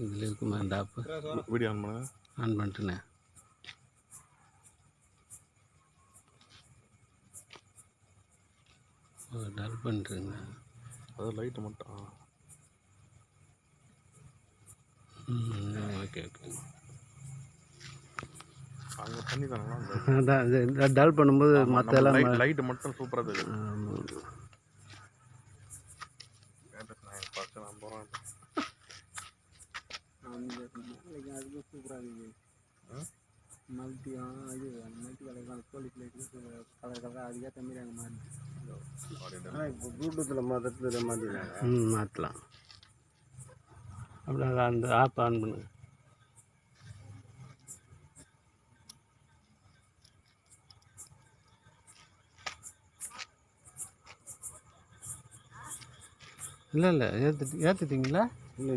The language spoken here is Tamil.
இதில் இருக்குமா இந்த ஆப்பு? வீடியோ ஆன் பண்ணுங்க. ஆன் பண்ணிட்டுண்ணே. டல் பண்ணுறேங்க. அது லைட்டு மட்டும். Okay okay. அங்கே பண்ணி தானே அதான் டல் பண்ணும்போது மற்ற எல்லாம் லைட்டு மட்டும் சூப்பராக தெரியுது. நான் போகிறேன். அதுக்கு சூப்பராக இருக்குது. மல்டியும் இது மல்டி கலர் கோழி பிளேட்டு கலர் கலராக அதுக்கேற்ற மாரி அங்கே மாறி. ஆனால் இப்போ ப்ளூடூத்தில் மாற்றுறது மாற்றிடுறாங்க. மாற்றலாம். அப்படின்னா அந்த ஆப் ஆன் பண்ணு. இல்லை ஏற்றிட்டீங்களா? இல்லை